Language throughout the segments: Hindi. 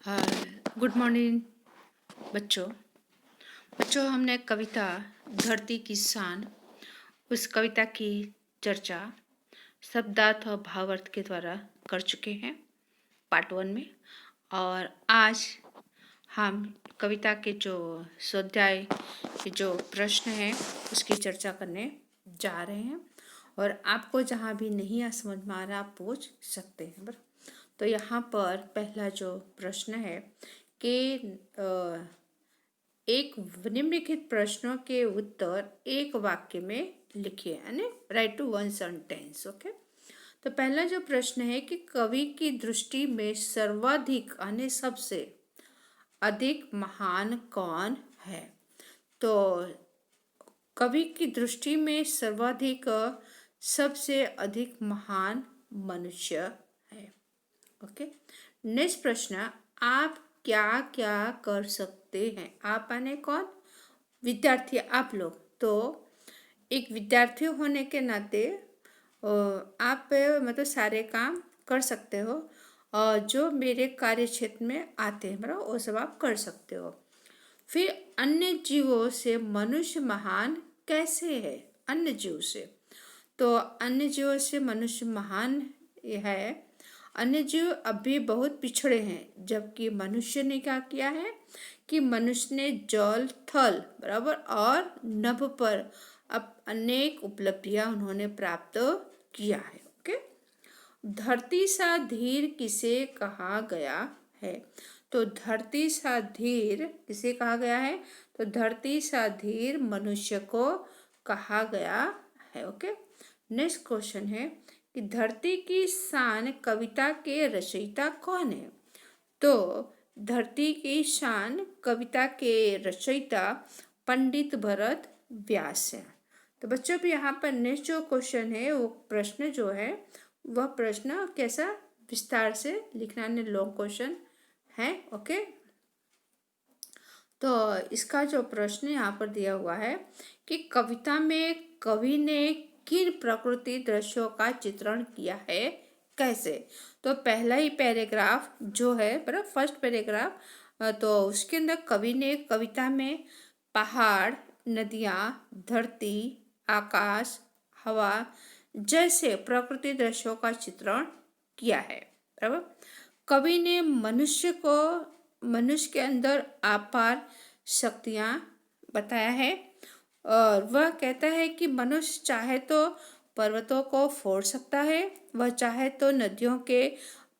गुड मॉर्निंग बच्चों। हमने कविता धरती की शान, उस कविता की चर्चा शब्दार्थ और भावार्थ के द्वारा कर चुके हैं पार्ट 1 में। और आज हम कविता के जो स्वाध्याय के जो प्रश्न हैं उसकी चर्चा करने जा रहे हैं। और आपको जहाँ भी नहीं समझ में आ रहा आप पूछ सकते हैं। बराबर। तो यहाँ पर पहला जो प्रश्न है कि एक निम्नलिखित प्रश्नों के उत्तर एक वाक्य में लिखिए, यानी write to one sentence. Okay. तो पहला जो प्रश्न है कि कवि की दृष्टि में सर्वाधिक यानी सबसे अधिक महान कौन है। तो कवि की दृष्टि में सर्वाधिक सबसे अधिक महान मनुष्य है। ओके। नेक्स्ट प्रश्न, आप क्या क्या कर सकते हैं। आप यानी कौन, विद्यार्थी आप लोग। तो एक विद्यार्थी होने के नाते आप मतलब सारे काम कर सकते हो और जो मेरे कार्य क्षेत्र में आते हैं बराबर वो सब आप कर सकते हो। फिर अन्य जीवों से मनुष्य महान कैसे है। अन्य जीव से, तो अन्य जीवों से मनुष्य महान है। अन्य जीव अभी बहुत पिछड़े हैं, जबकि मनुष्य ने क्या किया है कि मनुष्य ने जल थल बराबर और नभ पर अब अनेक उपलब्धियां उन्होंने प्राप्त किया है। ओके। धरती सा धीर किसे कहा गया है। तो धरती सा धीर किसे कहा गया है। तो धरती सा धीर मनुष्य को कहा गया है। ओके। नेक्स्ट क्वेश्चन है कि धरती की शान कविता के रचयिता कौन है। तो धरती की शान कविता के रचयिता पंडित भरत व्यास है। तो बच्चों भी यहाँ पर नेक्स्ट जो क्वेश्चन है वो प्रश्न जो है वह प्रश्न कैसा विस्तार से लिखना ने लॉन्ग क्वेश्चन है। ओके। तो इसका जो प्रश्न यहाँ पर दिया हुआ है कि कविता में कवि ने किन प्रकृति दृश्यों का चित्रण किया है, कैसे। तो पहला ही पैराग्राफ जो है बराबर फर्स्ट पैराग्राफ, तो उसके अंदर कवि ने कविता में पहाड़, नदियाँ, धरती, आकाश, हवा जैसे प्रकृति दृश्यों का चित्रण किया है। बराबर। कवि ने मनुष्य के अंदर अपार शक्तियाँ बताया है और वह कहता है कि मनुष्य चाहे तो पर्वतों को फोड़ सकता है, वह चाहे तो नदियों के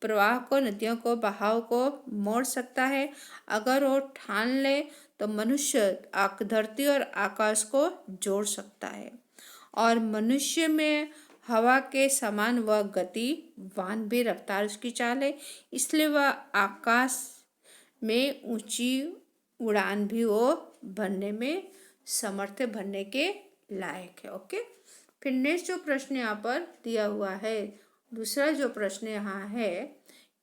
प्रवाह को, नदियों को बहाव को मोड़ सकता है। अगर वो ठान ले तो मनुष्य धरती और आकाश को जोड़ सकता है। और मनुष्य में हवा के समान वह गति वान भी रफ्तार उसकी चाल है, इसलिए वह आकाश में ऊंची उड़ान भी वो भरने में समर्थ भरने के लायक है। ओके। फिर नेक्स्ट जो प्रश्न यहाँ पर दिया हुआ है, दूसरा जो प्रश्न यहाँ है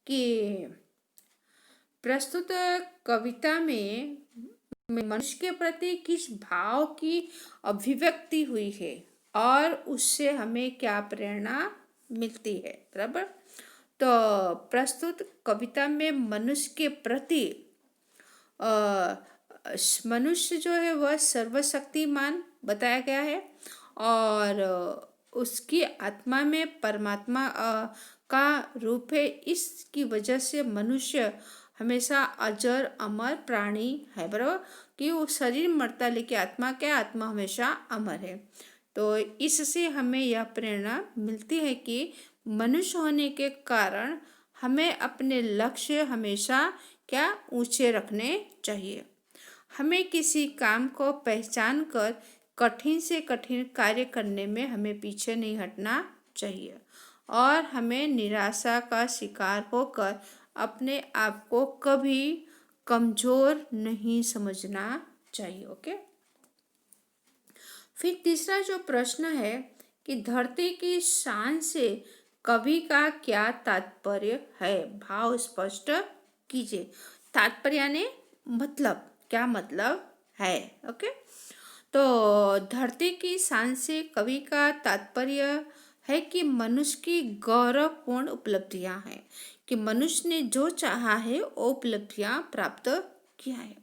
कि प्रस्तुत कविता में मनुष्य के प्रति किस भाव की अभिव्यक्ति हुई है और उससे हमें क्या प्रेरणा मिलती है। बराबर। तो प्रस्तुत कविता में मनुष्य के प्रति मनुष्य जो है वह सर्वशक्तिमान बताया गया है और उसकी आत्मा में परमात्मा का रूप है। इसकी वजह से मनुष्य हमेशा अजर अमर प्राणी है। बराबर कि वो शरीर मरता लेकिन आत्मा क्या, आत्मा हमेशा अमर है। तो इससे हमें यह प्रेरणा मिलती है कि मनुष्य होने के कारण हमें अपने लक्ष्य हमेशा क्या ऊंचे रखने चाहिए। हमें किसी काम को पहचान कर कठिन से कठिन कार्य करने में हमें पीछे नहीं हटना चाहिए और हमें निराशा का शिकार होकर अपने आप को कभी कमजोर नहीं समझना चाहिए। ओके। फिर तीसरा जो प्रश्न है कि धरती की शान से कवि का क्या तात्पर्य है, भाव स्पष्ट कीजिए। तात्पर्य यानी मतलब, क्या मतलब है। ओके। तो धरती की शान से कवि का तात्पर्य है कि मनुष्य की गौरवपूर्ण उपलब्धियां हैं, कि मनुष्य ने जो चाहा है वो उपलब्धियां प्राप्त किया है।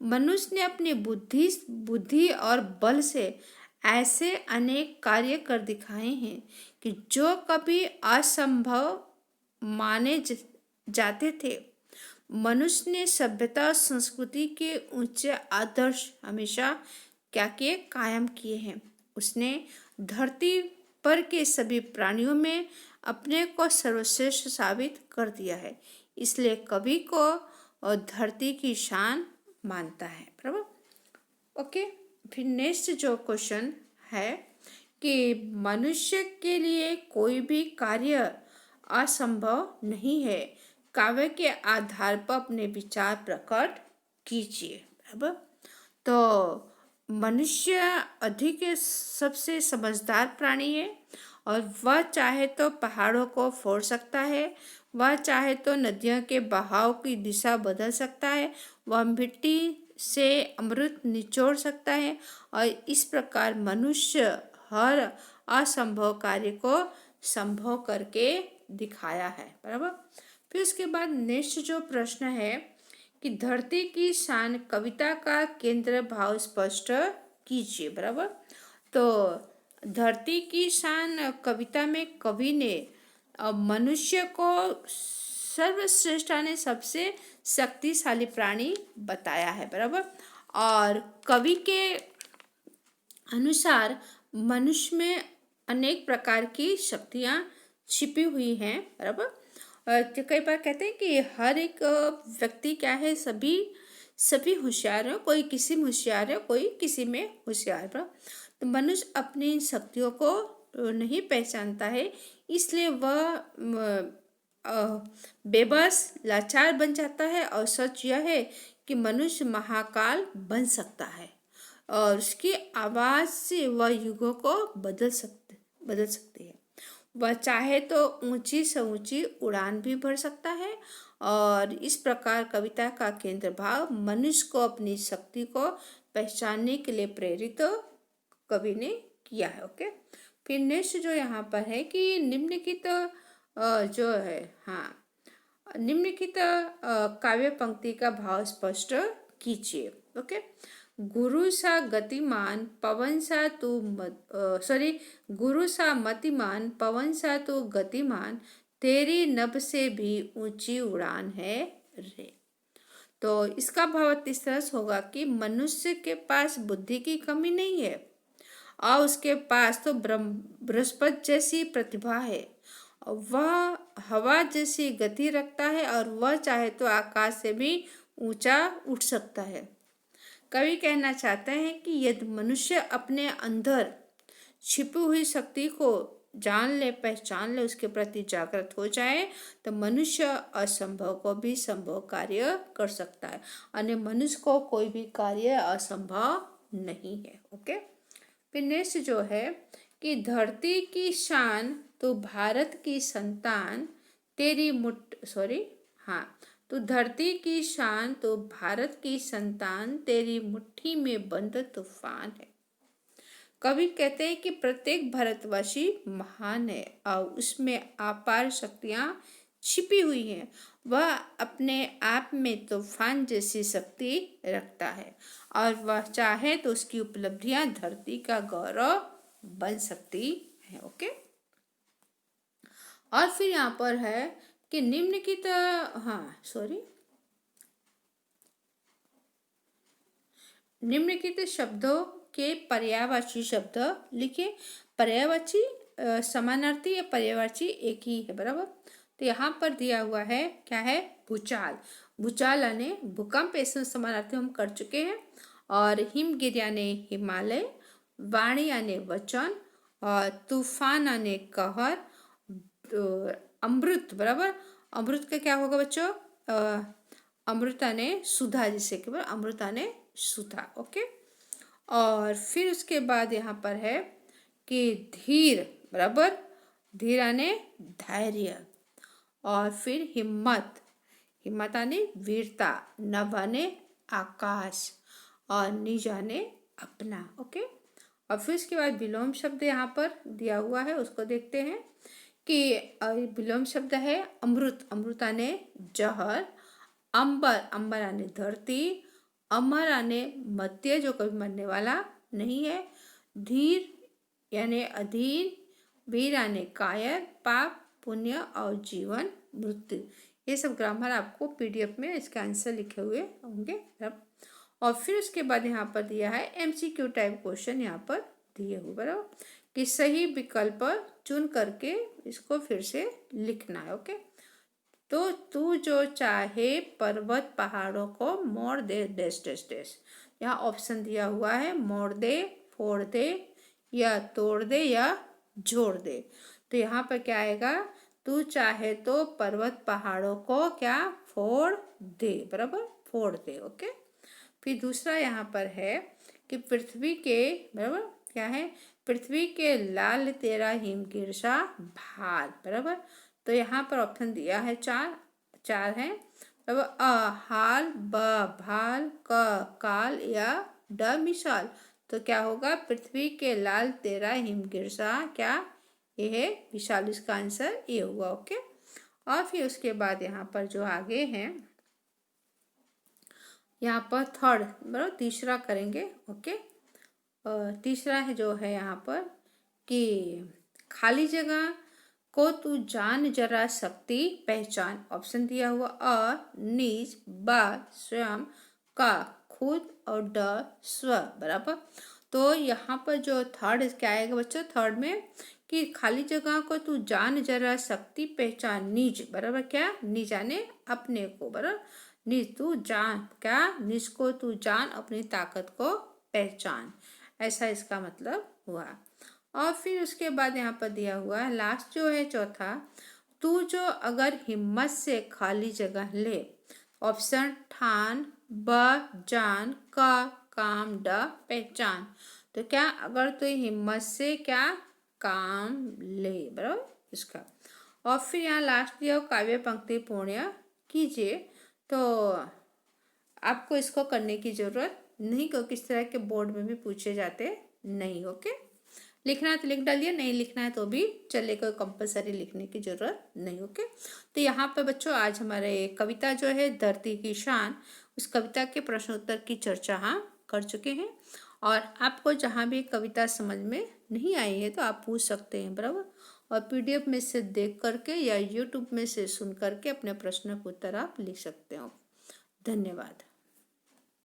मनुष्य ने अपनी बुद्धि और बल से ऐसे अनेक कार्य कर दिखाए हैं कि जो कभी असंभव माने जाते थे। मनुष्य ने सभ्यता और संस्कृति के ऊंचे आदर्श हमेशा क्या किए, कायम किए हैं। उसने धरती पर के सभी प्राणियों में अपने को सर्वश्रेष्ठ साबित कर दिया है। इसलिए कवि को और धरती की शान मानता है। बराबर। ओके, फिर नेक्स्ट जो क्वेश्चन है कि मनुष्य के लिए कोई भी कार्य असंभव नहीं है। काव्य के आधार पर अपने विचार प्रकट कीजिए। बराबर। तो मनुष्य अधिक सबसे समझदार प्राणी है और वह चाहे तो पहाड़ों को फोड़ सकता है, वह चाहे तो नदियों के बहाव की दिशा बदल सकता है, वह मिट्टी से अमृत निचोड़ सकता है और इस प्रकार मनुष्य हर असंभव कार्य को संभव करके दिखाया है। बराबर। फिर उसके बाद नेक्स्ट जो प्रश्न है कि धरती की शान कविता का केंद्र भाव स्पष्ट कीजिए। बराबर। तो धरती की शान कविता में कवि ने मनुष्य को सर्वश्रेष्ठ ने सबसे शक्तिशाली प्राणी बताया है। बराबर। और कवि के अनुसार मनुष्य में अनेक प्रकार की शक्तियाँ छिपी हुई हैं। बराबर। तो कई बार कहते हैं कि हर एक व्यक्ति क्या है, सभी होशियार है, कोई किसी में होशियार है, कोई किसी में होशियार है। तो मनुष्य अपनी शक्तियों को नहीं पहचानता है, इसलिए वह बेबस लाचार बन जाता है। और सच यह है कि मनुष्य महाकाल बन सकता है और उसकी आवाज़ से वह युगों को बदल सकती है। वह चाहे तो ऊंची से ऊंची उड़ान भी भर सकता है। और इस प्रकार कविता का केंद्र भाव मनुष्य को अपनी शक्ति को पहचानने के लिए प्रेरित कवि ने किया है। ओके, फिर नेक्स्ट जो यहाँ पर है कि निम्नलिखित जो है, हाँ, निम्नलिखित काव्य पंक्ति का भाव स्पष्ट कीजिए। ओके, गुरु सा गतिमान पवन सा तू गुरु सा मतिमान पवन सा तू गतिमान, तेरी नभ से भी ऊंची उड़ान है रे। तो इसका भाव इस तरह से होगा कि मनुष्य के पास बुद्धि की कमी नहीं है और उसके पास तो बृहस्पति जैसी प्रतिभा है। वह हवा जैसी गति रखता है और वह चाहे तो आकाश से भी ऊंचा उठ सकता है। कवि कहना चाहते हैं कि यदि मनुष्य अपने अंदर छिपी हुई शक्ति को जान ले, पहचान ले, उसके प्रति जागृत हो जाए तो मनुष्य असंभव को भी संभव कार्य कर सकता है। अन्य मनुष्य को कोई भी कार्य असंभव नहीं है। ओके, फिर नेक्स्ट जो है कि धरती की शान तो भारत की संतान तेरी तो धरती की शान तो भारत की संतान तेरी मुट्ठी में बंद तूफान है। कवि कहते हैं कि प्रत्येक भारतवासी महान है और उसमें अपार शक्तियाँ छिपी हुई हैं। वह अपने आप में तूफान जैसी शक्ति रखता है और वह चाहे तो उसकी उपलब्धियां धरती का गौरव बन सकती है। ओके, और फिर यहाँ पर है कि निम्नलिखित निम्नलिखित शब्दों के पर्यायवाची शब्द लिखिए। पर्यायवाची समानार्थी या पर्यायवाची एक ही है। बराबर। तो यहाँ पर दिया हुआ है क्या है, भूचाल। भूचाल यानी भूकंप, ऐसे समानार्थी हम कर चुके हैं। और हिमगिरी यानी हिमालय, वाणी यानी वचन, और तूफान यानी कहर, अमृत। बराबर। अमृत का क्या होगा बच्चों, अमृत यानी सुधा, जिसे केवल अमृत यानी सुधा। ओके, और फिर उसके बाद यहाँ पर है कि धीर। बराबर, धीर यानी धैर्य। और फिर हिम्मत, हिम्मत यानी वीरता। नभ यानी आकाश और निज यानी अपना। ओके, और फिर उसके बाद विलोम शब्द यहाँ पर दिया हुआ है, उसको देखते हैं कि विलोम शब्द है अमृत, अमृत आने जहर, अंबर, अंबर आने धरती, अमर आने मध्य जो कभी मरने वाला नहीं है, धीर यानी अधीन, वीर आने कायर, पाप पुण्य और जीवन मृत्यु। ये सब ग्रामर आपको पीडीएफ में इसके आंसर लिखे हुए होंगे। और फिर उसके बाद यहाँ पर दिया है एमसीक्यू टाइप क्वेश्चन यहाँ पर दिए हुए बराबर कि सही विकल्प चुन करके इसको फिर से लिखना है। ओके, तो तू जो चाहे पर्वत पहाड़ों को मोड़ दे डैश डैश डैश। यहाँ ऑप्शन दिया हुआ है मोड़ दे, फोड़ दे, या तोड़ दे, या जोड़ दे। तो यहाँ पर क्या आएगा, तू चाहे तो पर्वत पहाड़ों को क्या फोड़ दे, बराबर फोड़ दे। ओके, फिर दूसरा यहाँ पर है कि पृथ्वी के, बराबर क्या है, पृथ्वी के लाल तेरा हिमगिरसा भाल, बराबर। तो यहाँ पर ऑप्शन दिया है चार है, बराबर अ हाल, ब भाल, क काल, या ड मिसाल। तो क्या होगा, पृथ्वी के लाल तेरा हिमगिरसा क्या ये है विशाल, इसका आंसर ये हुआ। ओके, और फिर उसके बाद यहाँ पर जो आगे हैं, यहाँ पर थर्ड बराबर तीसरा करेंगे। ओके, तीसरा है जो है यहाँ पर कि खाली जगह को तू जान जरा शक्ति पहचान। ऑप्शन दिया हुआ अ निज, ब स्वयं, का खुद, और ड स्व, बराबर। तो यहाँ पर जो थर्ड क्या आएगा बच्चों, थर्ड में कि खाली जगह को तू जान जरा शक्ति पहचान, निज, बराबर क्या निज यानी अपने को, बराबर निज तू जान क्या, निज को तू जान, अपनी ताकत को पहचान, ऐसा इसका मतलब हुआ। और फिर उसके बाद यहाँ पर दिया हुआ है लास्ट जो है चौथा, तू जो अगर हिम्मत से खाली जगह ले। ऑप्शन ठान, ब जान, क काम, ड पहचान। तो क्या अगर तू हिम्मत से क्या काम ले, बराबर इसका। और फिर यहाँ लास्ट दिया काव्य पंक्ति पूर्ण कीजिए। तो आपको इसको करने की जरूरत नहीं, क्योंकि इस तरह के बोर्ड में भी पूछे जाते नहीं। ओके, लिखना है तो लिख डालिए, नहीं लिखना है तो भी चलेगा, कंपलसरी लिखने की जरूरत नहीं। ओके, तो यहाँ पर बच्चों आज हमारे कविता जो है धरती की शान, उस कविता के प्रश्न उत्तर की चर्चा हम कर चुके हैं। और आपको जहाँ भी कविता समझ में नहीं आई है तो आप पूछ सकते हैं, बराबर। और पीडीएफ में से देख करके या यूट्यूब में से सुन करके अपने प्रश्न का उत्तर आप लिख सकते हो। धन्यवाद।